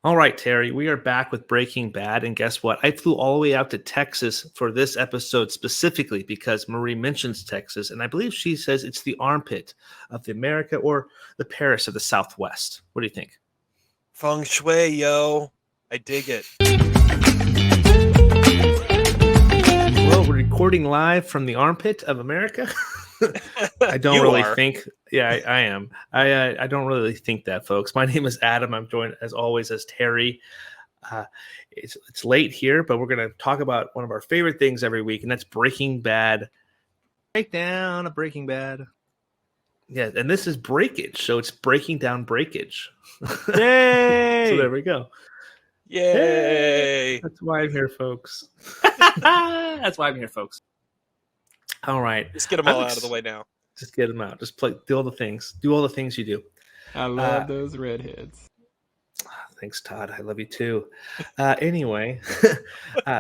All right, Terry, we are back with Breaking Bad. And guess what? I flew all the way out to Texas for this episode specifically because Marie mentions Texas. And I believe she says it's the armpit of the America or the Paris of the Southwest. What do you think? Feng shui, yo. I dig it. Well, we're recording live from the armpit of America. I don't You really are. think. Yeah, I am. I don't really think that, folks. My name is Adam. I'm joined as always as Terry. Uh, it's late here, but we're going to talk about one of our favorite things every week, and that's Breaking Bad. Breakdown of Breaking Bad. Yeah, and this is Breakage, so it's breaking down Breakage. Yay! So there we go. Yay! That's why I'm here, folks. That's why I'm here, folks. All right. Just get them all out of the way now. Just get them out. Just do all the things. Do all the things you do. I love those redheads. Thanks, Todd. I love you too. Anyway,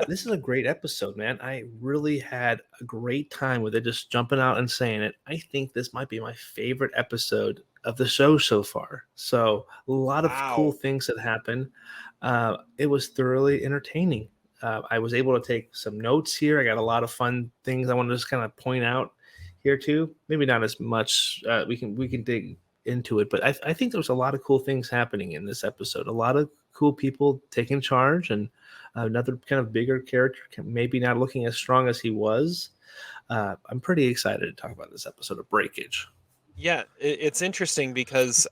this is a great episode, man. I really had a great time with it, just jumping out and saying it. I think this might be my favorite episode of the show so far. So a lot of cool things that happened. It was thoroughly entertaining. I was able to take some notes here. I got a lot of fun things I want to just kind of point out here too. Maybe not as much. We can dig into it, but I think there's a lot of cool things happening in this episode. A lot of cool people taking charge, and another kind of bigger character, maybe not looking as strong as he was. I'm pretty excited to talk about this episode of Breakage. Yeah, it's interesting because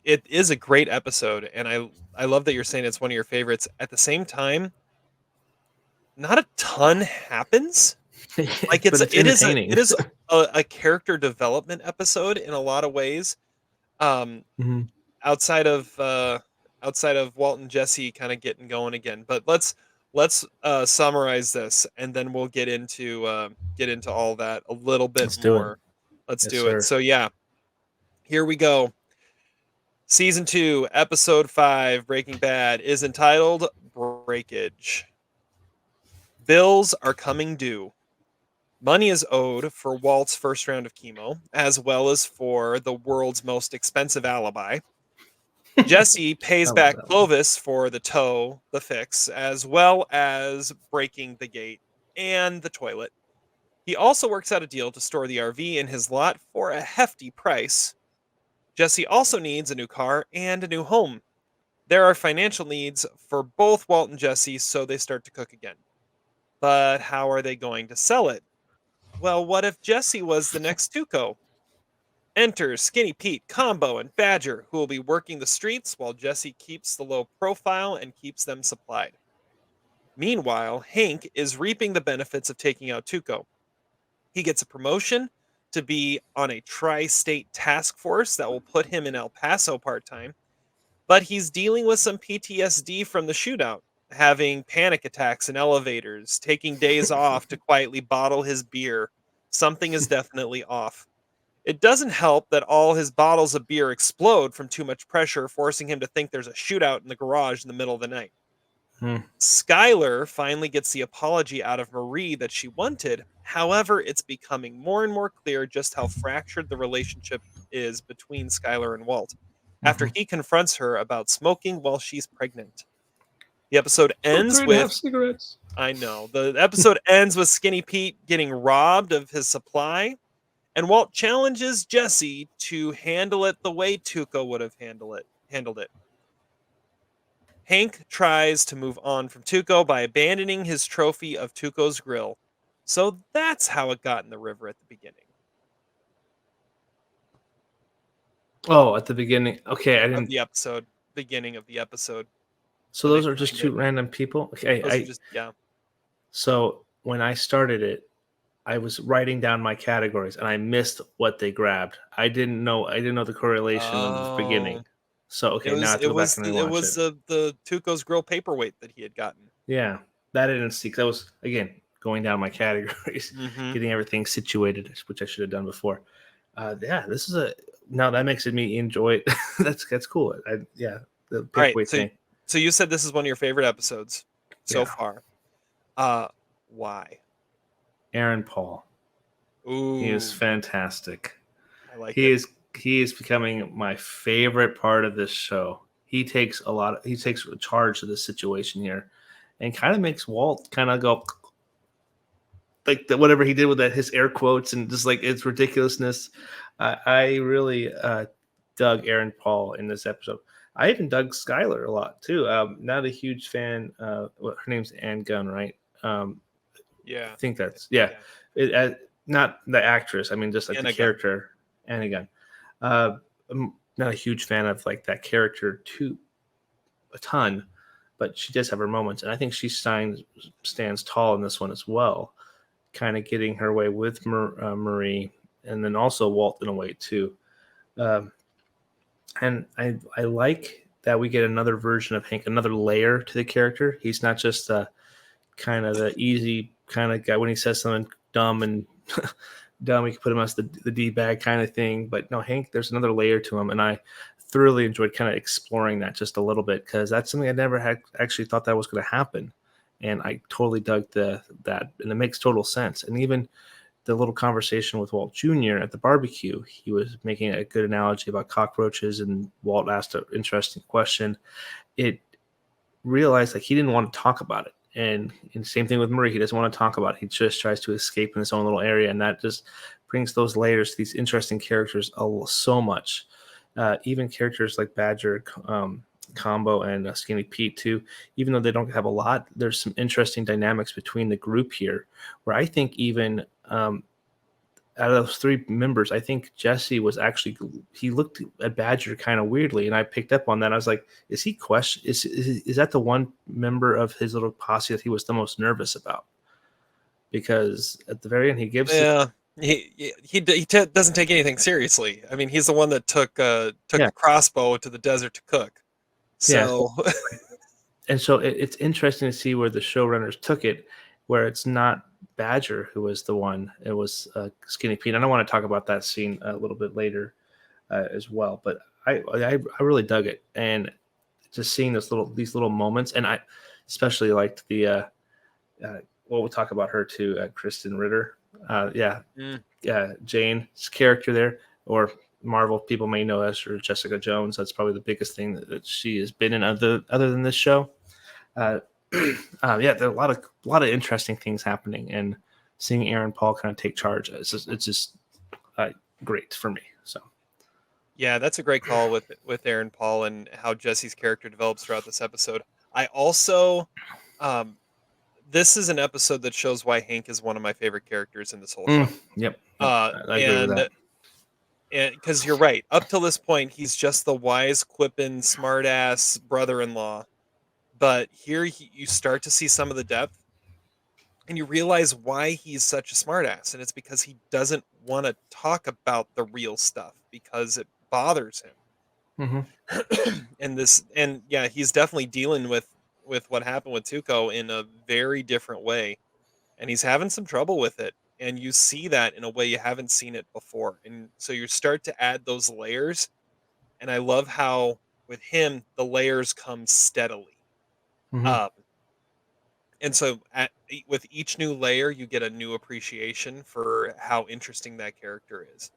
it is a great episode, and I love that you're saying it's one of your favorites. At the same time, not a ton happens. Like it is a character development episode in a lot of ways. Outside of Walt and Jesse kind of getting going again. But let's summarize this, and then we'll get into all that a little bit more. Let's do it. So yeah, here we go. Season 2, episode 5, Breaking Bad is entitled Breakage. Bills are coming due. Money is owed for Walt's first round of chemo, as well as for the world's most expensive alibi. Jesse pays back Clovis for the tow, the fix, as well as breaking the gate and the toilet. He also works out a deal to store the RV in his lot for a hefty price. Jesse also needs a new car and a new home. There are financial needs for both Walt and Jesse, so they start to cook again. But how are they going to sell it? Well, what if Jesse was the next Tuco? Enter Skinny Pete, Combo, and Badger, who will be working the streets while Jesse keeps the low profile and keeps them supplied. Meanwhile, Hank is reaping the benefits of taking out Tuco. He gets a promotion to be on a tri-state task force that will put him in El Paso part-time, but he's dealing with some PTSD from the shootout, having panic attacks in elevators, taking days off to quietly bottle his beer. Something is definitely off. It doesn't help that all his bottles of beer explode from too much pressure, forcing him to think there's a shootout in the garage in the middle of the night. Skyler finally gets the apology out of Marie that she wanted. However, it's becoming more and more clear just how fractured the relationship is between Skyler and Walt after he confronts her about smoking while she's pregnant. The episode ends with cigarettes. I know. The episode ends with Skinny Pete getting robbed of his supply, and Walt challenges Jesse to handle it the way Tuco would have handled it. Hank tries to move on from Tuco by abandoning his trophy of Tuco's grill. So that's how it got in the river at the beginning. Oh, at the beginning. Okay, I didn't. Beginning of the episode. So those are just two random people. Okay, So when I started it, I was writing down my categories, and I missed what they grabbed. I didn't know the correlation of the beginning. So okay, now I have to go back and rewatch it. It was the Tuco's grill paperweight that he had gotten. Yeah, that I didn't see. That was again going down my categories, getting everything situated, which I should have done before. This is now that makes me enjoy it. that's cool. The paperweight thing. So you said this is one of your favorite episodes so far. Why? Aaron Paul. Ooh, he is fantastic. I like he is becoming my favorite part of this show. he takes charge of the situation here, and kind of makes Walt kind of go like whatever he did with that his air quotes and just like its ridiculousness. I really dug Aaron Paul in this episode. I even dug Skyler a lot too. Not a huge fan. Her name's Anne Gunn, right? I Yeah. think that's yeah. Not the actress. I mean, just like Anna the Gunn. character, Anne Gunn. I'm not a huge fan of like that character too a ton, but she does have her moments, and I think she stands tall in this one as well, kind of getting her way with Marie, and then also Walt in a way too. Um, and I like that we get another version of Hank, another layer to the character. He's not just kind of the easy kind of guy when he says something dumb and dumb. We can put him as the D bag kind of thing. But no, Hank, there's another layer to him, and I thoroughly enjoyed kind of exploring that just a little bit because that's something I never had actually thought that was going to happen, and I totally dug that, and it makes total sense. And even the little conversation with Walt Jr. at the barbecue, he was making a good analogy about cockroaches, and Walt asked an interesting question. It realized like he didn't want to talk about it. And same thing with Murray. He doesn't want to talk about it. He just tries to escape in his own little area. And that just brings those layers to these interesting characters so much. Even characters like Badger, Combo, and Skinny Pete, too, even though they don't have a lot, there's some interesting dynamics between the group here where I think even out of those three members, I think Jesse was actually, he looked at Badger kind of weirdly, and I picked up on that. I was like, is he is that the one member of his little posse that he was the most nervous about? Because at the very end, he gives Doesn't take anything seriously. I mean, he's the one that took the yeah, crossbow to the desert to cook. yeah. So And so it's interesting to see where the showrunners took it, where it's not Badger who was the one, it was Skinny Pete. And I want to talk about that scene a little bit later as well. But I really dug it, and just seeing these little moments, and I especially liked the we'll talk about her too, Kristen Ritter. Jane's character there, or Marvel people may know as her Jessica Jones. That's probably the biggest thing that she has been in other than this show. There are a lot of interesting things happening, and seeing Aaron Paul kind of take charge, it's just great for me. So yeah, that's a great call with Aaron Paul and how Jesse's character develops throughout this episode. I also, this is an episode that shows why Hank is one of my favorite characters in this whole show. Yep, I agree with that. And because you're right, up till this point, he's just the wise, quipping, smart-ass brother-in-law. But here you start to see some of the depth, and you realize why he's such a smartass, and it's because he doesn't want to talk about the real stuff because it bothers him. And he's definitely dealing with what happened with Tuco in a very different way, and he's having some trouble with it. And you see that in a way you haven't seen it before, and so you start to add those layers. And I love how with him the layers come steadily. Um, and so with each new layer, you get a new appreciation for how interesting that character is.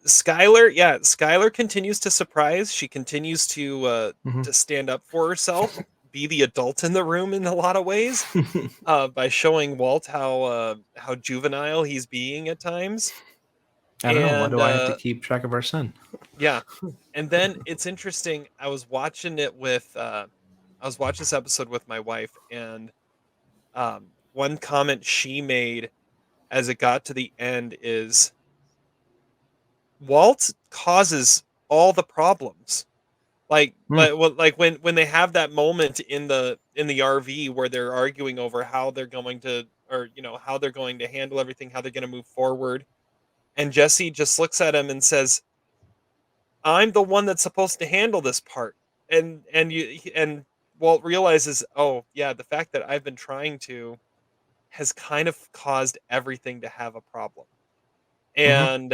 Skyler continues to surprise. She continues to stand up for herself, be the adult in the room in a lot of ways, by showing Walt how juvenile he's being at times. I don't know. Why do I have to keep track of our son? Yeah. And then it's interesting. I was watching this episode with my wife, and one comment she made as it got to the end is Walt causes all the problems. Like when they have that moment in the RV where they're arguing over how they're going to, or how they're going to handle everything, how they're going to move forward, and Jesse just looks at him and says, "I'm the one that's supposed to handle this part," and Walt realizes, oh yeah, the fact that I've been trying to has kind of caused everything to have a problem, and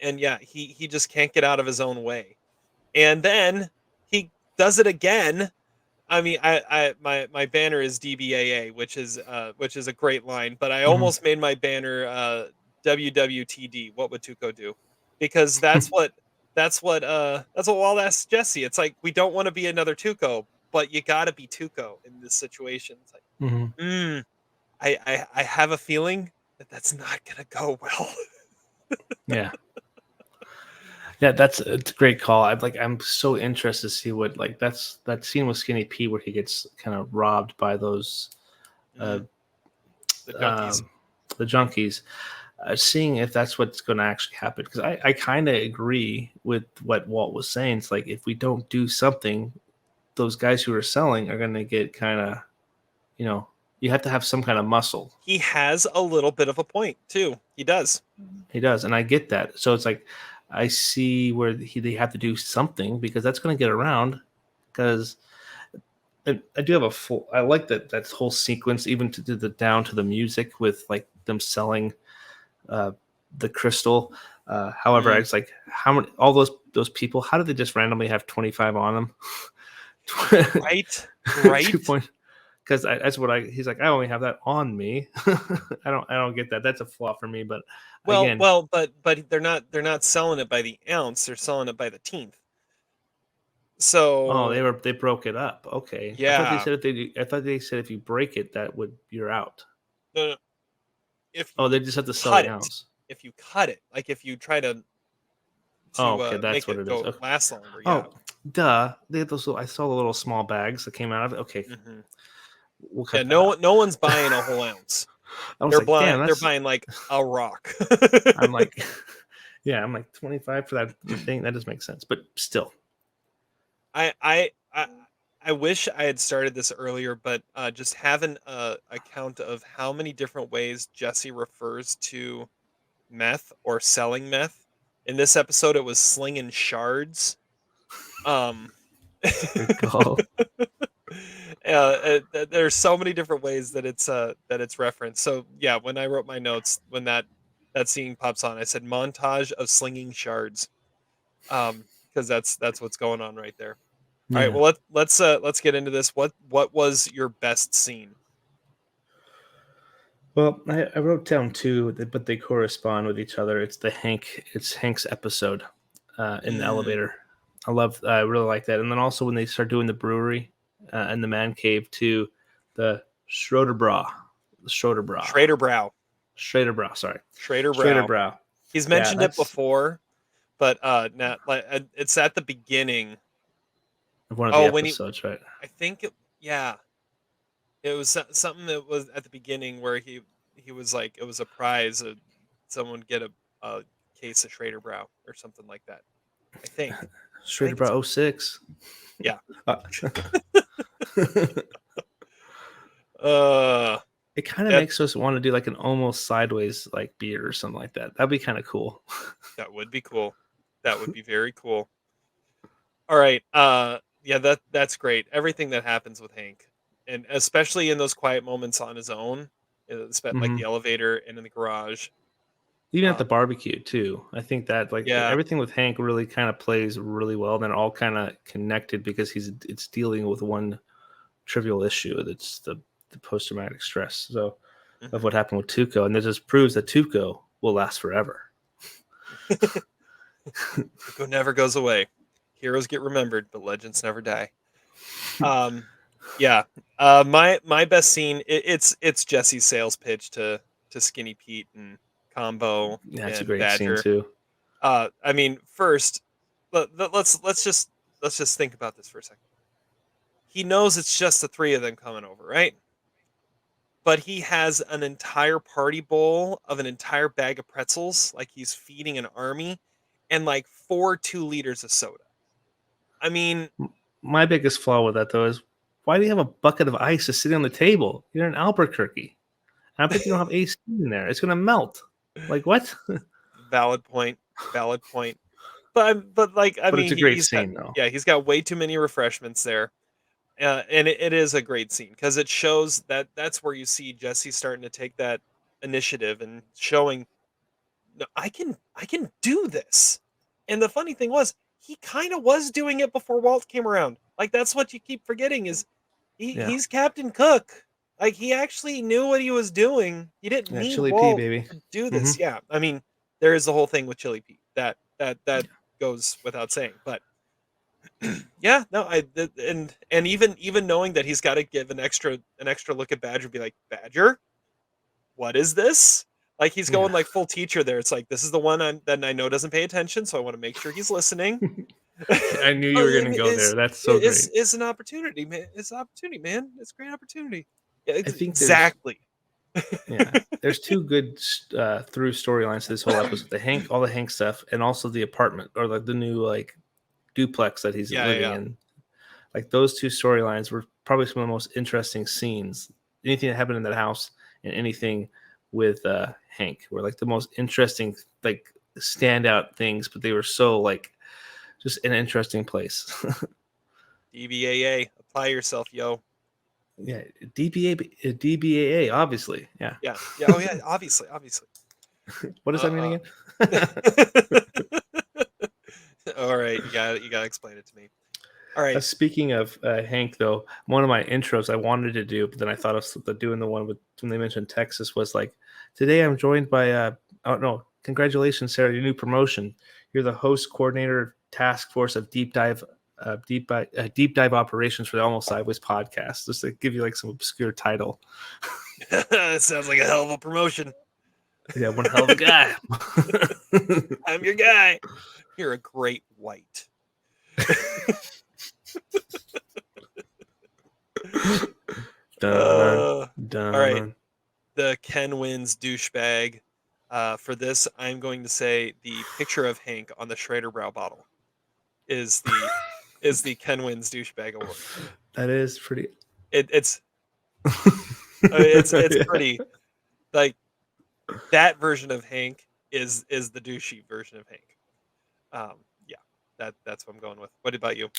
yeah, he just can't get out of his own way. And then he does it again. I mean, my banner is DBAA, which is a great line, but I almost made my banner WWTD. What would Tuco do? Because that's what Walt asked Jesse. It's like, we don't want to be another Tuco, but you got to be Tuco in this situation. It's like, Mhm. I have a feeling that that's not gonna go well. Yeah. Yeah, it's a great call. I'm so interested to see what like that's that scene with Skinny Pete where he gets kind of robbed by those uh Mhm. The junkies. um the junkies. Seeing if that's what's going to actually happen, because I kind of agree with what Walt was saying. It's like if we don't do something, those guys who are selling are going to get kind of, you know, you have to have some kind of muscle. He has a little bit of a point too. He does. He does, and I get that. So it's like I see where they have to do something because that's going to get around. Because I do have a full. I like that whole sequence, even to the down to the music with like them selling uh, the crystal. However, Mm. it's like how many all those people? How did they just randomly have 25 on them? Right. Right. 2 point. Because that's what he's like. I only have that on me. I don't get that. That's a flaw for me. But again, But they're not selling it by the ounce. They're selling it by the teenth. oh, So they broke it up. Okay, I thought they yeah. said if you break it, that would you're out. No, no, if Oh, you they just have to sell cut the it, ounce. if you cut it, like if you try to Oh, okay, that's make what it it is. go Okay. last longer, yeah. Oh, duh. They had those. I saw the little small bags that came out of it. Okay, Hmm. we'll Yeah, cut that out. no one's buying a whole ounce. I was like, damn, They're that's. buying like a rock. I'm like, yeah, I'm like 25 for that thing. That doesn't make sense, but still, I I I I wish I had started this earlier, but just having a count of how many different ways Jesse refers to meth or selling meth. In this episode, it was slinging shards. Um, it's a good call. there's so many different ways that it's referenced. So yeah, when I wrote my notes, when that scene pops on, I said montage of slinging shards. Because that's what's going on right there. All right, Yeah. well let's get into this. What was your best scene? Well, I wrote down two, but they correspond with each other. It's Hank's episode in the Mm, elevator. I really like that. And then also when they start doing the brewery and the man cave too, the Schroeder Bra, Schroeder Bra, Schrader Brow. Schrader Bra. Sorry, Schrader Schrader Brow. Bra. He's Yeah, mentioned it that's before, but not like it's at the beginning. one of the Oh, when he episodes, right? I think yeah, it was something that was at the beginning where he was like it was a prize, someone get a case of Schrader Brow or something like that. I Schrader think it's Bra '06. yeah. Uh, Uh, it kind of that makes us want to do like an almost sideways like beer or something like that. That'd be kind of cool. that would be cool. That would be very cool. All right. Yeah, that's great. Everything that happens with Hank, and especially in those quiet moments on his own, like Hmm. the elevator and in the garage. Even at Uh, the barbecue too. I think that like yeah. everything with Hank really kind of plays really well. They're all kind of connected because it's dealing with one trivial issue. That's the post traumatic stress. So of Mhm. what happened with Tuco, and this just proves that Tuco will last forever. Tuco never goes away. Heroes get remembered, but legends never die. Um, yeah. My best scene. It's Jesse's sales pitch to Skinny Pete and Combo Yeah, it's a and great scene Badger. too. I mean, first, let's just think about this for a second. He knows it's just the three of them coming over, right? But he has an entire party bowl of an entire bag of pretzels, like he's feeding an army, and like 4 2 liters of soda. I mean, My biggest flaw with that though is why do you have a bucket of ice just sitting on the table? You're in Albuquerque. I bet you don't have AC in there. It's gonna melt. Like what? valid point, valid point. But like, I But it's mean, a great he's got scene though. yeah, he's got way too many refreshments there. And it is a great scene because it shows that that's where you see Jesse starting to take that initiative and showing, no, I can do this. And the funny thing was, he kind of was doing it before Walt came around. Like that's what you keep forgetting is Yeah. he's Captain Cook. Like he actually knew what he was doing. He didn't Yeah, need Chili P, Walt baby. to do Hmm. this. Yeah, I mean, there is the whole thing with Chili Pete that goes without saying. But yeah, no, and even knowing that he's got to give an extra look at Badger, be like, Badger, what is this? Like he's Yeah. going like full teacher there. It's like, this is the one that I know doesn't pay attention, so I want to make sure he's listening. I knew you were going to go there. That's so great. It's an opportunity, man. It's an opportunity, man. It's a great opportunity. Yeah, I think exactly. there's two good through storylines to this whole episode: all the Hank stuff, and also the apartment or like the new like duplex that he's living in. Like those two storylines were probably some of the most interesting scenes. Anything that happened in that house and anything with Hank were like the most interesting, like standout things, but they were so like just an interesting place. DBAA, apply yourself, yo. Yeah, DBAA, obviously. Yeah. Oh yeah, obviously. What does that mean again? All right, you gotta explain it to me. All right. Speaking of Hank, though, one of my intros I wanted to do, but then I thought of doing the one with when they mentioned Texas was like, today I'm joined by oh no, congratulations, Sarah, your new promotion. You're the host coordinator task force of deep dive operations for the Almost Sideways podcast. Just to give you like some obscure title. It sounds like a hell of a promotion. Yeah, one hell of a guy. I'm your guy. You're a great white. Dun. All right. The Ken wins douchebag. For this, I'm going to say the picture of Hank on the Schrader Brow bottle is the Ken wins douchebag award. That is pretty. It's pretty. Like that version of Hank is the douchey version of Hank. That's what I'm going with. What about you?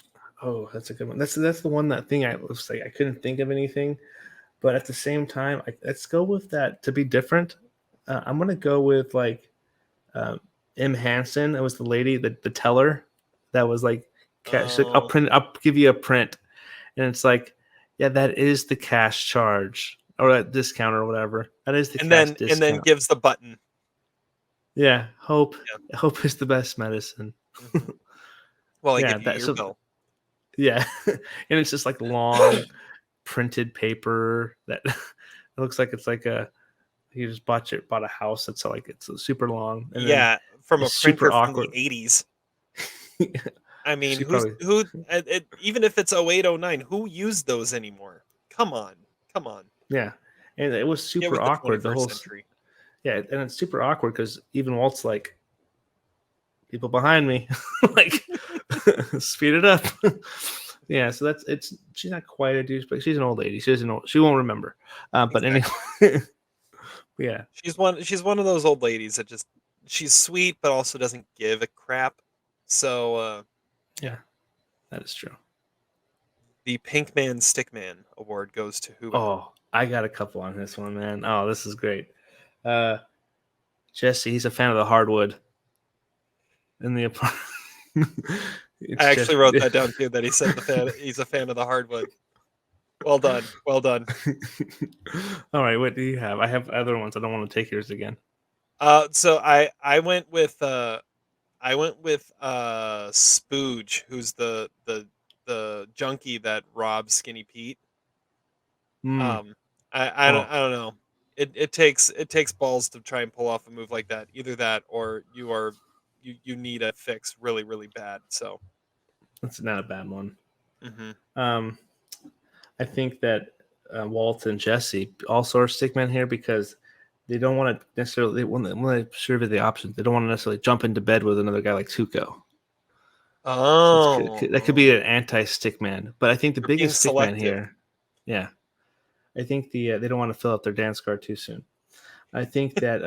Oh, that's a good one. That's the one that thing I was like I couldn't think of anything, but at the same time, let's go with that to be different. I'm gonna go with like M. Hansen. That was the lady, the teller, that was like, cash. Like, I'll give you a print, and it's like, yeah, that is the cash charge or that discount or whatever. That is the discount. And then gives the button. Yeah, hope is the best medicine. Mm-hmm. Well, I give you your bill. Yeah, and it's just like long printed paper that it looks like it's like you just bought a house that's like it's super long. And from a printer from the 80s. I mean, who even if it's 08, 09, who used those anymore? Come on. Yeah, and it was super awkward the whole century. Yeah, and it's super awkward because even Walt's like, people behind me, like, speed it up. Yeah, so she's not quite a douche, but she's an old lady. She won't remember. But anyway, yeah, she's one of those old ladies that just she's sweet but also doesn't give a crap. So yeah, that is true. The Pinkman Stickman award goes to who? Oh, I got a couple on this one, man. Oh, this is great. Jesse, he's a fan of the hardwood. In the apartment. I actually wrote that down too. That he said he's a fan of the hardwood. Well done. All right, what do you have? I have other ones. I don't want to take yours again. So I went with Spooge, who's the junkie that robs Skinny Pete. I don't know. It takes balls to try and pull off a move like that. Either that or you need a fix really, really bad. So that's not a bad one. Mm-hmm. I think that Walt and Jesse also are stickmen here because they don't want to necessarily when they survey the options, they don't want to necessarily jump into bed with another guy like Tuco. Oh, so that could be an anti-stickman. But I think the biggest stickman here, I think they don't want to fill out their dance card too soon. I think that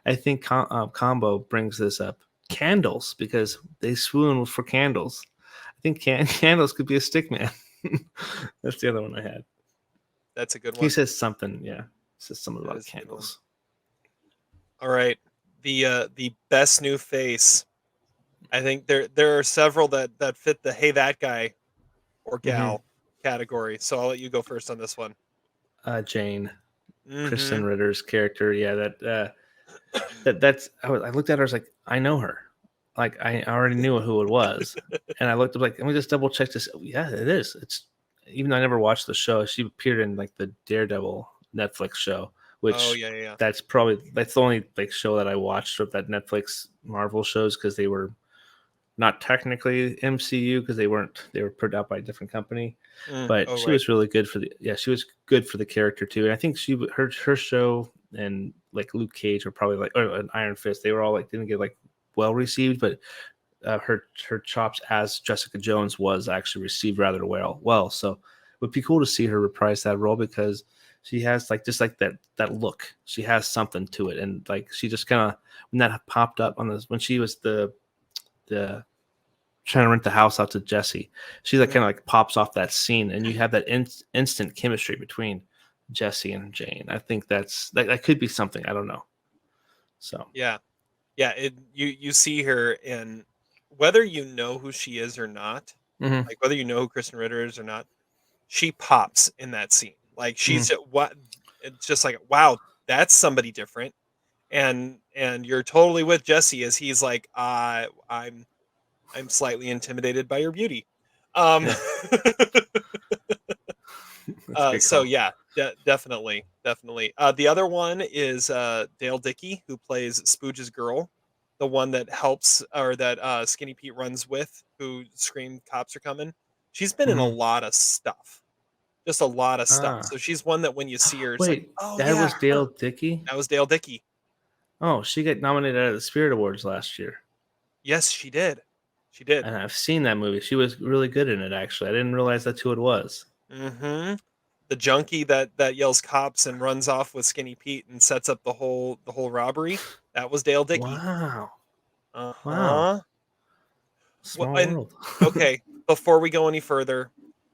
I think Combo brings this up. Candles, because they swoon for candles. I think candles could be a stickman. That's the other one I had. That's a good one. He says something, He says something about candles. All right. The best new face. I think there are several that fit the hey that guy or gal category. So I'll let you go first on this one. Jane. Kristen Ritter's character. Yeah, that's I looked at her, I was like, I know her. like I already knew who it was, and I looked up like, let me just double check this. Yeah, it is. It's even though I never watched the show, she appeared in like the Daredevil Netflix show, Oh which yeah, yeah, yeah. that's the only like show that I watched of that Netflix Marvel shows because they were not technically MCU because they were put out by a different company, but Oh she right. was really good for the she was good for the character too. And I think her show and like Luke Cage were probably like or an Iron Fist. They were all like didn't get like well received, but her chops as Jessica Jones was actually received rather well. So it would be cool to see her reprise that role because she has like just like that look. She has something to it, and like she just kind of when that popped up on this when she was the trying to rent the house out to Jesse. She like Mhm. kind of like pops off that scene, and you have that instant chemistry between Jesse and Jane. I think that could be something. I don't know. So Yeah, yeah. You see her, and whether you know who she is or not, hmm like whether you know who Kristen Ritter is or not, she pops in that scene. Like hmm what? It's just like wow, that's somebody different. And you're totally with Jesse as he's like, I'm slightly intimidated by your beauty. Um, yeah, that's a good so call. yeah, definitely, definitely. The other one is Dale Dickey, who plays Spooge's girl, the one that helps or that Skinny Pete runs with, who scream cops are coming. She's been in a hmm lot of stuff, just a lot of stuff. Ah, So she's one that when you see her, it's like, wait, oh that yeah, was Dale her. Dickey. That was Dale Dickey. Oh, she got nominated at the Spirit Awards last year, Yes, she did. She did. and I've seen that movie. She was really good in it. Actually, I didn't realize that's who it was. Mhm. The junkie that yells cops and runs off with Skinny Pete and sets up the whole robbery, that was Dale Dickey. Wow, wow, Uh-huh. Well, small and world. okay, before we go any further,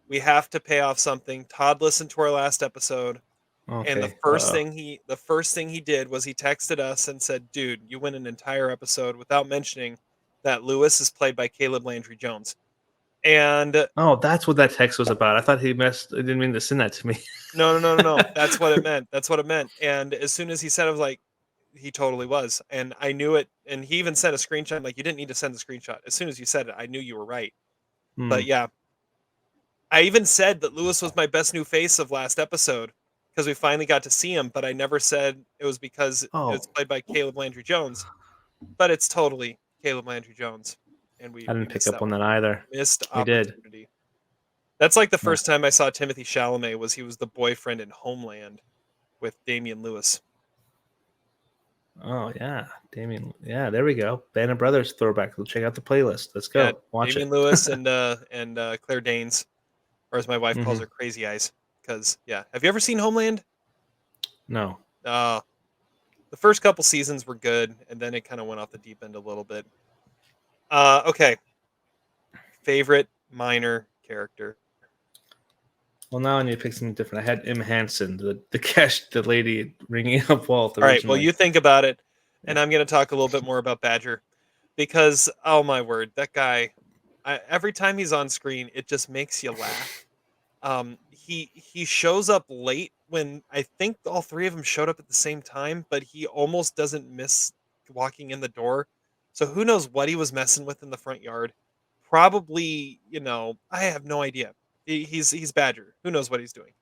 we have to pay off something. Todd listened to our last episode, and the Okay. first thing he did was he texted us and said, "Dude, you went an entire episode without mentioning that Lewis is played by Caleb Landry Jones." And Oh, that's what that text was about. I thought he messed. I didn't mean to send that to me. no, no, no, no, no. That's what it meant. That's what it meant. And as soon as he said it, I was like, he totally was. And I knew it. And he even sent a screenshot. I'm like, you didn't need to send the screenshot. As soon as you said it, I knew you were right. Hmm. But yeah, I even said that Lewis was my best new face of last episode because we finally got to see him. But I never said it was because it's Oh, played by Caleb Landry Jones. But it's totally Caleb Landry Jones. And we I didn't pick missed up that on one. that either. Missed We did. opportunity. That's like the Yeah. first time I saw Timothy Chalamet was he was the boyfriend in Homeland with Damian Lewis. Oh yeah, Damien. Yeah, there we go. Band of Brothers throwback. Let's check out the playlist. Let's Yeah, go. Watch Damian it. Lewis and Claire Danes, or as my wife calls hmm her, Crazy Eyes. Because yeah, have you ever seen Homeland? No. Uh, the first couple seasons were good, and then it kind of went off the deep end a little bit. Okay, favorite minor character. Well, now I need to pick something different. I had M. Hansen, the lady ringing up Walt All right, well originally. you think about it, Yeah. and I'm gonna talk a little bit more about Badger, because oh my word, that guy. Every time he's on screen, it just makes you laugh. He shows up late when I think all three of them showed up at the same time, but he almost doesn't miss walking in the door. So who knows what he was messing with in the front yard? Probably, I have no idea. He's Badger. Who knows what he's doing?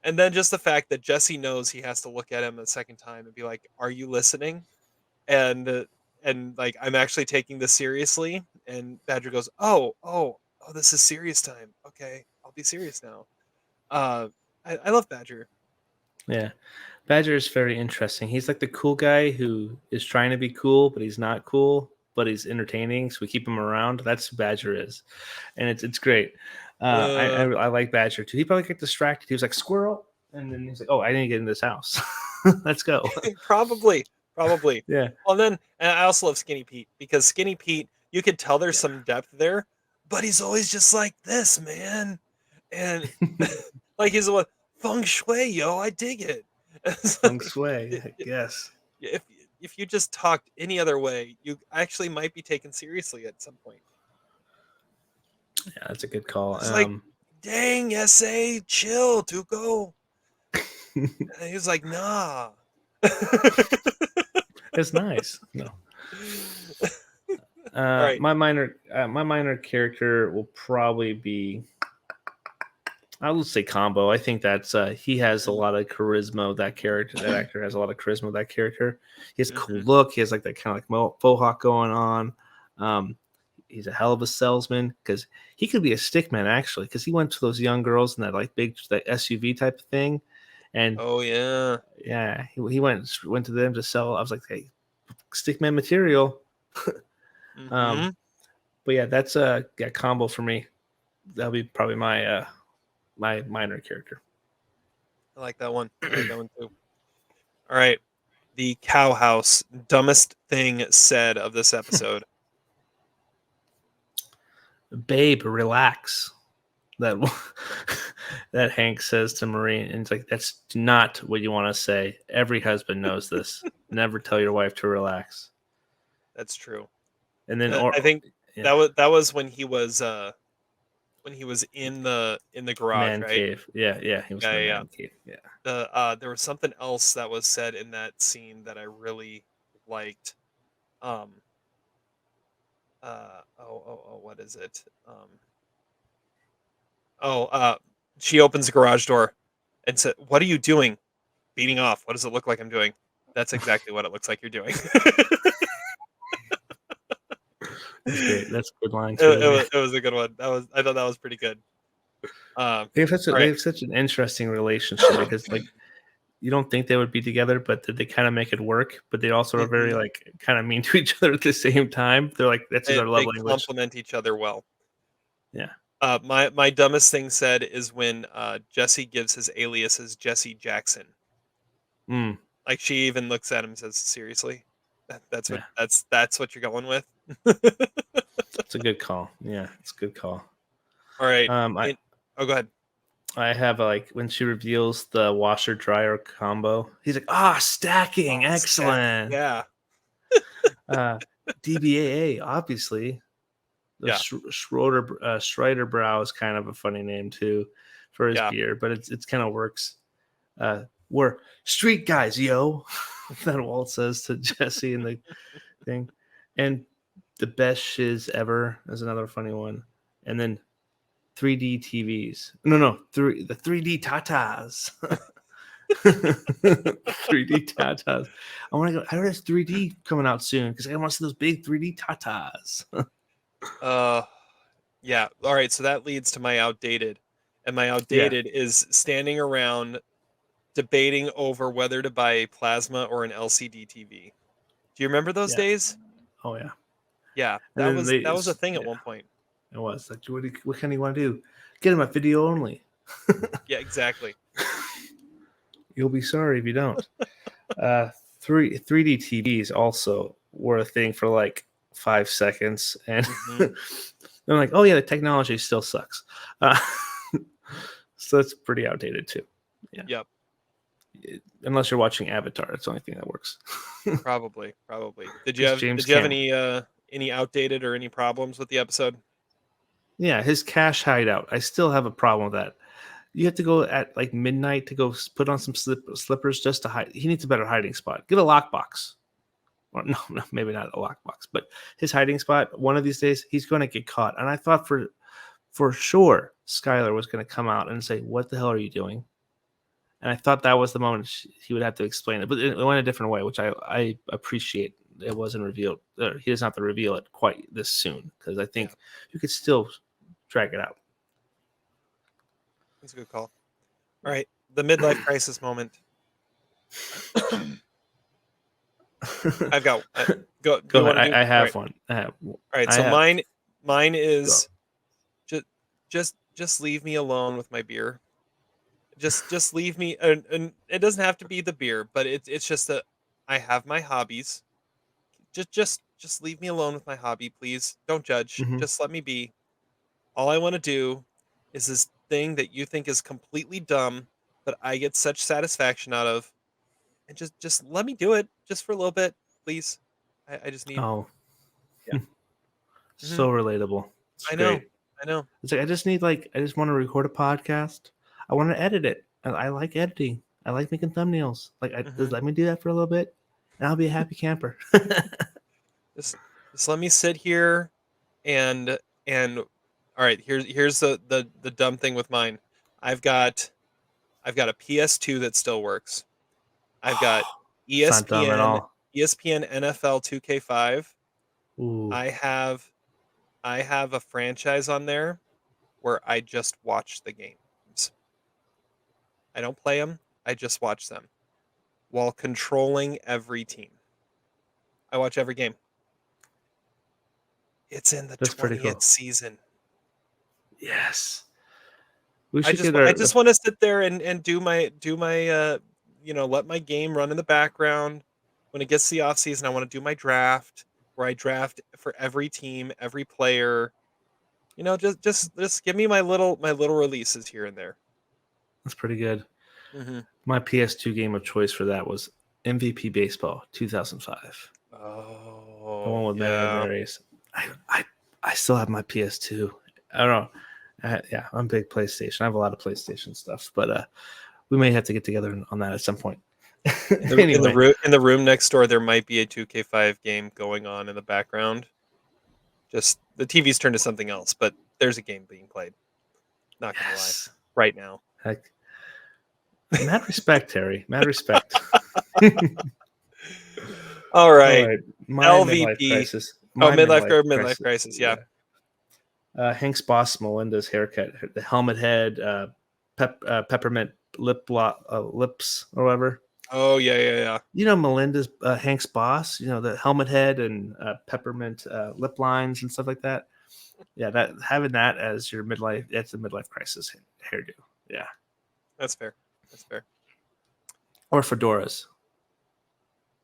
And then just the fact that Jesse knows he has to look at him a second time and be like, "Are you listening?" And like, "I'm actually taking this seriously." And Badger goes, "Oh, this is serious time. Okay, I'll be serious now." Uh, I love Badger. Yeah. Badger is very interesting. He's like the cool guy who is trying to be cool, but he's not cool, but he's entertaining. So we keep him around. That's who Badger is, and it's great. Uh, I like Badger too. He probably got distracted. He was like squirrel, and then he's like, "Oh, I didn't get in this house. Let's go." probably, probably. Yeah. Well, then and I also love Skinny Pete because Skinny Pete, you could tell there's Yeah. some depth there, but he's always just like this, man. And like he's what feng shui, yo, I dig it. It's Feng like, Shui, I guess. if if you just talked any other way, you actually might be taken seriously at some point. Yeah, that's a good call. It's like, dang, SA, chill, Tuco. And he was like, nah. It's nice. No. All right. My minor character will probably be. I will say Combo. I think that's he has a lot of charisma. That character, that actor has a lot of charisma. With that character, he has a cool look. He has like that kind of like faux hawk going on. He's a hell of a salesman because he could be a stickman actually because he went to those young girls in that like big that SUV type of thing, and Oh yeah, he went to them to sell. I was like, hey, stickman material. mm-hmm. But yeah, that's a Combo for me. That'll be probably my my minor character. I like that one. I like that one too. All right, the cow house. Dumbest thing said of this episode. Babe, relax. That that Hank says to Marie, and it's like that's not what you want to say. Every husband knows this. Never tell your wife to relax. That's true. And then, I think that was when he was in the garage, man right? cave. Yeah, he was in the man cave. Yeah. There was something else that was said in that scene that I really liked. What is it? She opens the garage door and said, "What are you doing? Beating off. What does it look like I'm doing?" That's exactly what it looks like you're doing. That's great. That's a good line too. It was a good one. I thought that was pretty good. They have such an interesting relationship because like you don't think they would be together, but they kind of make it work. But they also are very like kind of mean to each other at the same time. They're like that's their love language. They complement each other well. Yeah. My dumbest thing said is when Jesse gives his alias as Jesse Jackson. Like she even looks at him and says, "Seriously, that's what you're going with." It's a good call. Yeah, it's a good call. All right. Go ahead. I have like when she reveals the washer dryer combo. He's like, stacking, excellent. Yeah. DBAA, obviously. The Schroeder Brow is kind of a funny name too for his beer, but it's kind of works. We're street guys, yo. That Walt says to Jesse in the thing. And the best shiz ever is another funny one. And then 3D TVs. No, the 3D Tatas. 3D Tatas. I want to go. I heard it's 3D coming out soon because I want to see those big 3D Tatas. Yeah. All right. So that leads to my outdated, and my outdated is standing around debating over whether to buy a plasma or an LCD TV. Do you remember those days? Oh yeah. Yeah, that was a thing at one point. It was like, what kind do you want to do? Get him a video only. Yeah, exactly. You'll be sorry if you don't. 3D TVs also were a thing for like 5 seconds, and I'm like, oh yeah, the technology still sucks. So it's pretty outdated too. Yeah. Yep. Unless you're watching Avatar, it's the only thing that works. Probably. Did you have any outdated or any problems with the episode? Yeah, his cash hideout. I still have a problem with that. You have to go at like midnight to go put on some slippers just to hide. He needs a better hiding spot. Get a lockbox. Or no, maybe not a lockbox, but his hiding spot. One of these days, he's going to get caught. And I thought for sure Skyler was going to come out and say, "What the hell are you doing?" And I thought that was the moment he would have to explain it, but it went a different way, which I appreciate. It wasn't revealed. He doesn't have to reveal it quite this soon because I think you could still drag it out. That's a good call. All right, the midlife crisis moment. I've got go ahead. I have one. All right, so mine is just leave me alone with my beer. Just leave me, and it doesn't have to be the beer, but it's just that I have my hobbies. Just leave me alone with my hobby, please. Don't judge. Just let me be. All I want to do is this thing that you think is completely dumb, but I get such satisfaction out of, and just let me do it just for a little bit, please. I just need. Oh, yeah. So relatable. I know. It's like I just want to record a podcast. I want to edit it. I like editing. I like making thumbnails. Like, just let me do that for a little bit, and I'll be a happy camper. Just let me sit here and all right, here's the dumb thing with mine. I've got I've got a PS2 that still works. I've got It's not dumb at ESPN all. ESPN NFL 2K5. Ooh, I have I have a franchise on there where I just watch the games. I don't play them. I just watch them while controlling every team. I watch every game. It's in the that's pretty 20th cool. season. Yes, we should get I our. just want to sit there and do my let my game run in the background. When it gets to the off season, I want to do my draft where I draft for every team, every player. Just give me my little releases here and there. That's pretty good. Hmm. My PS2 game of choice for that was MVP Baseball 2005. The one Oh with Manny yeah. Ramirez. I still have my PS2. I don't know. Yeah, I'm big PlayStation. I have a lot of PlayStation stuff, but we may have to get together on that at some point. Anyway, In the room next door, there might be a 2K5 game going on in the background. Just the TV's turned to something else, but there's a game being played. Not gonna lie, yes. right now. Heck, mad respect, Terry. Mad respect. All All right, right, my midlife LVP. crisis. Oh, My midlife crisis. Yeah. Yeah. Hank's boss Melinda's haircut, the helmet head, peppermint lips or whatever. Oh yeah, yeah, yeah. You know Melinda's Hank's boss. You know the helmet head and peppermint lip lines and stuff like that. Yeah, that having that as your midlife, that's a midlife crisis hairdo. Yeah, That's fair. That's fair. or fedoras.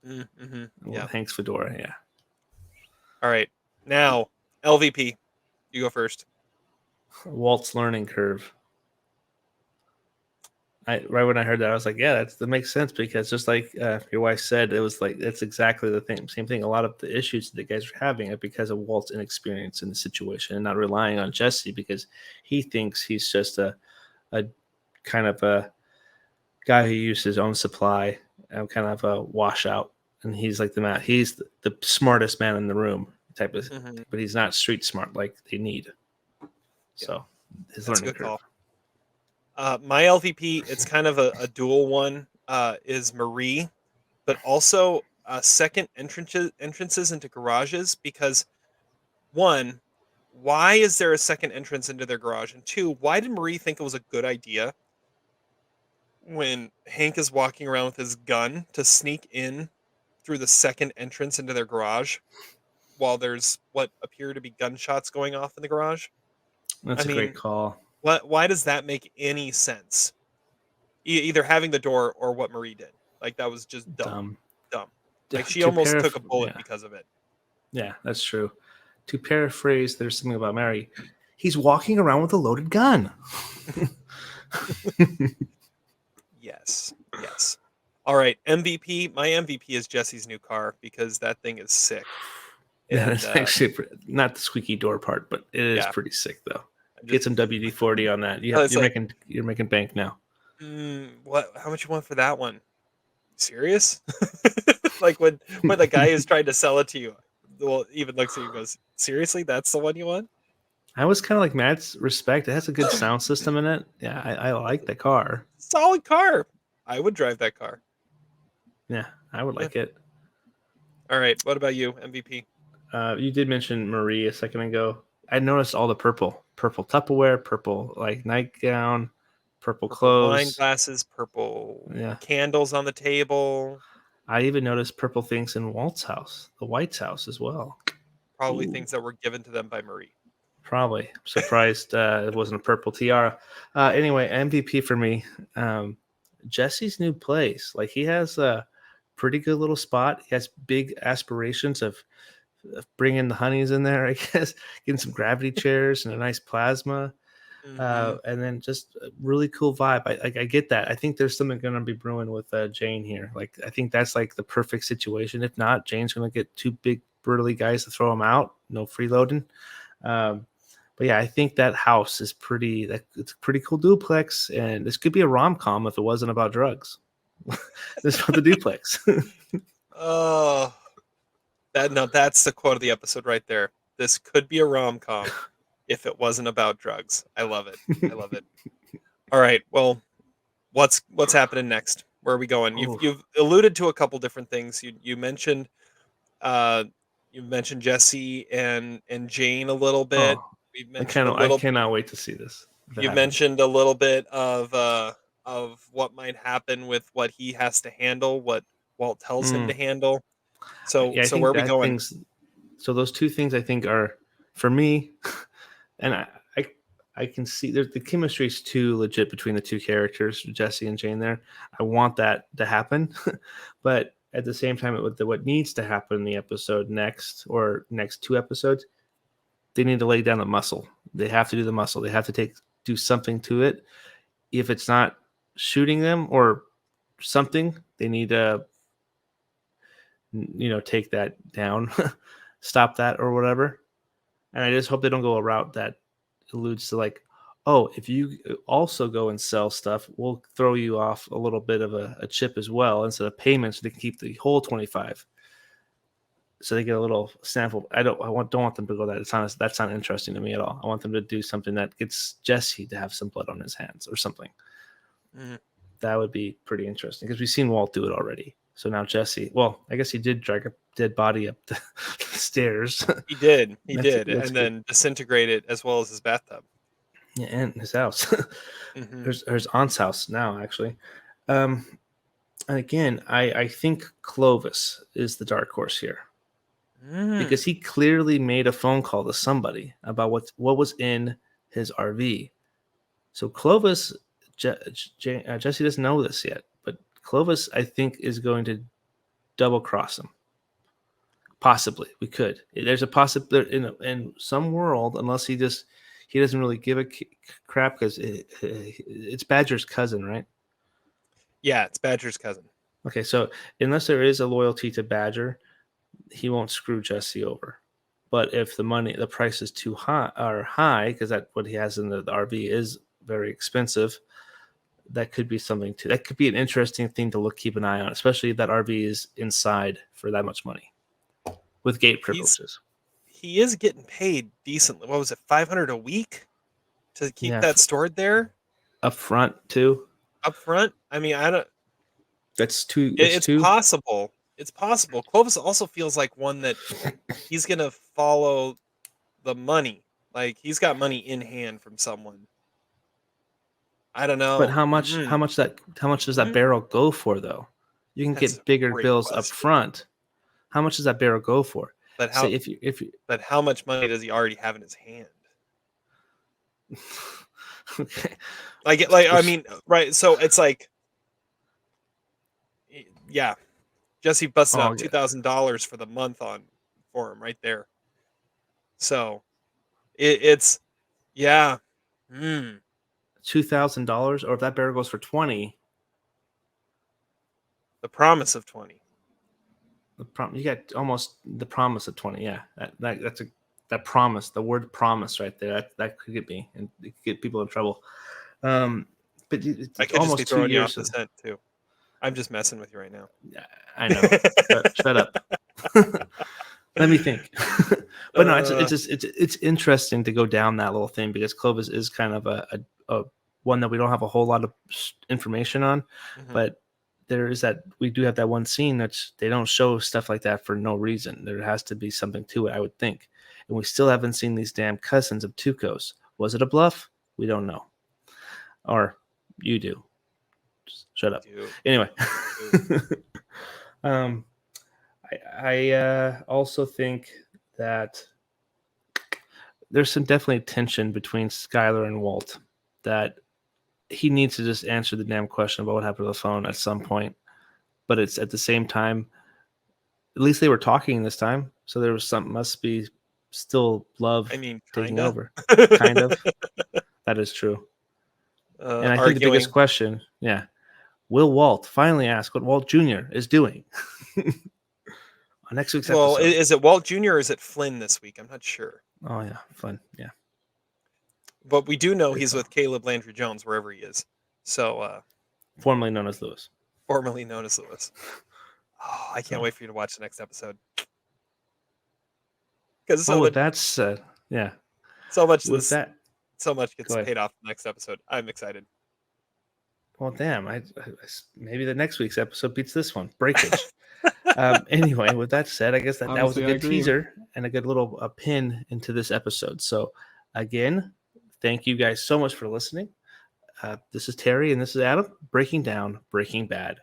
Mm-hmm. Well, Yeah. Hank's fedora. Yeah, All right. Now, LVP. You go first. Walt's learning curve. Right when I heard that, I was like, yeah, that makes sense because just like your wife said, it was like that's exactly the same thing. A lot of the issues that guys are having are because of Walt's inexperience in the situation and not relying on Jesse because he thinks he's just a kind of a guy who used his own supply and kind of a washout, and he's like he's the smartest man in the room type of, Hmm. but he's not street smart like they need. Yeah, So his that's a learning good curve. call. My LVP, it's kind of a dual one. Is Marie, but also second entrances into garages because one, why is there a second entrance into their garage? And two, why did Marie think it was a good idea when Hank is walking around with his gun to sneak in through the second entrance into their garage while there's what appear to be gunshots going off in the garage? I That's a great mean, call. why does that make any sense? Either having the door or what Marie did. Like that was just dumb. Dumb. Dumb. Like she To almost took a bullet yeah, because of it. yeah, that's true. To paraphrase, there's something about Mary. He's walking around with a loaded gun. Yes. Yes. All right, MVP. My MVP is Jesse's new car because that thing is sick. Yeah, And that's actually not the squeaky door part, but it is yeah, pretty sick though. I'm Get just, some WD-40 on that. it's like, You're making bank now. what? How much you want for that one? Serious? Like when the guy is trying to sell it to you, well, even looks at you and goes, "Seriously, that's the one you want?" I was kind of like Matt's respect. It has a good sound system in it. Yeah, I like the car. Solid car. I would drive that car. Yeah, I would Yeah. like it. All right. What about you, MVP? You did mention Marie a second ago. I noticed all the purple Tupperware, purple like nightgown, purple Purple wine clothes. glasses, purple Yeah, candles on the table. I even noticed purple things in Walt's house, the White's house as well. Probably Ooh, things that were given to them by Marie. probably surprised it wasn't a purple tiara. Anyway, MVP for me, Jesse's new place. Like he has a pretty good little spot. He has big aspirations of bringing the honeys in there. I guess getting some gravity chairs and a nice plasma. Hmm. And then just a really cool vibe. I get that. I think there's something going to be brewing with Jane here. Like I think that's like the perfect situation. If not, Jane's going to get two big burly guys to throw him out. No freeloading. But yeah, I think that house is it's a pretty cool duplex, and this could be a rom com if it wasn't about drugs. This is about the duplex. Oh, That's the quote of the episode right there. This could be a rom-com if it wasn't about drugs. I love it. I love it. All right. Well, what's happening next? Where are we going? You've Oh, you've alluded to a couple different things. Uh you mentioned Jesse and Jane a little bit. oh, We've I mentioned a cannot. I little cannot wait to see this. If it you happens. mentioned a little bit of what might happen with what he has to handle, what Walt tells him to Mm, handle. So yeah, I so where think are we that going? things. So those two things I think are for me, and I, I can see there's the chemistry is too legit between the two characters, Jesse and Jane. There, I want that to happen, but at the same time, what needs to happen in the episode next or next two episodes, they need to lay down the muscle. They have to do the muscle. They have to do something to it. If it's not shooting them or something, they need to take that down, stop that or whatever. And I just hope they don't go a route that alludes to like, oh, if you also go and sell stuff, we'll throw you off a little bit of a chip as well instead of payment, so they can keep the whole 25. So they get a little sample. Don't want them to go that. That's not interesting to me at all. I want them to do something that gets Jesse to have some blood on his hands or something. Mhm. That would be pretty interesting because we've seen Walt do it already. So now Jesse, well, I guess he did drag a dead body up the stairs. He did. He that's did. that's And good. then disintegrate it as well as his bathtub. Yeah, and his house. Hmm. There's aunt's house now, actually. Um, and again, I think Clovis is the dark horse here because he clearly made a phone call to somebody about what was in his RV. So Clovis, Jesse doesn't know this yet, but Clovis, I think, is going to double cross him. Possibly, we could. There's a possibility in some world, unless he doesn't really give a crap because it's Badger's cousin, right? Yeah, it's Badger's cousin. Okay, so unless there is a loyalty to Badger, he won't screw Jesse over. But if the price is too high, because that what he has in the RV is very expensive, that could be something too. That could be an interesting thing to keep an eye on, especially if that RV is inside for that much money with gate He's privileges. he is getting paid decently. What was it, 500 a week to keep Yeah, that stored there up front too. up front? I mean, I don't. That's two. It's It's two. possible. It's possible. Clovis also feels like one that he's gonna follow the money. Like he's got money in hand from someone. I don't But know. how much? How much does that Mhm. barrel go for though? You can That's a get bigger great bills up question. front. How much does that barrel go for? But Say how? if you But how much money does he already have in his hand? okay. I mean, right? So it's like, yeah, Jesse busted Oh out yeah, $2,000 for the month for him right there. So it's yeah. Mm, $2,000, or if that barrel goes for 20, the promise of 20. you got almost the promise of 20. Yeah, that promise, the word promise right there. That could get me and it could get people in trouble. But I it's could just be almost two throwing you off years. the scent too. I'm just messing with you right now. I know. Shut up. Let me think. But no, uh, it's interesting to go down that little thing because Clovis is kind of a one that we don't have a whole lot of information on, mhm. but there is that we do have that one scene that they don't show stuff like that for no reason. There has to be something to it, I would think, and we still haven't seen these damn cousins of Tuco's. Was it a bluff? We don't know, or you do. Just shut up. Do Anyway, do. um, I also think that there's some definitely tension between Skyler and Walt that he needs to just answer the damn question about what happened to the phone at some point. But it's at the same time, at least they were talking this time, so there was some must be still I love mean, taking kinda. over. Kind of. That is true. And I think the biggest Arguing. question, yeah, will Walt finally ask what Walt Jr. is doing on next week's Well, episode? is it Walt Jr. or is it Flynn this week? I'm not sure. Oh yeah, fun. Yeah. But we do know Good he's call. with Caleb Landry Jones wherever he is. So, Formerly known as Lewis. formerly known as Lewis. Oh, I can't So wait for you to watch the next episode. because Well, with that said, yeah. so much With this that, so much gets go ahead. paid off in the next episode. I'm excited. Well, damn. Maybe the next week's episode beats this one. Breakage. Anyway, with that said, I guess that was a Honestly, I good agree. teaser and a good little pin into this episode. So, again, thank you guys so much for listening. This is Terry and this is Adam breaking down Breaking Bad.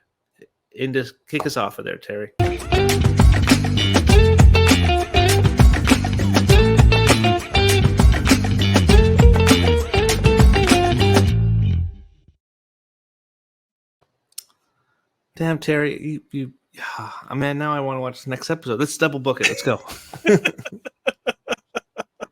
Just kick us off of there, Terry. Damn, Terry, man, now I want to watch the next episode. Let's double book it. Let's go.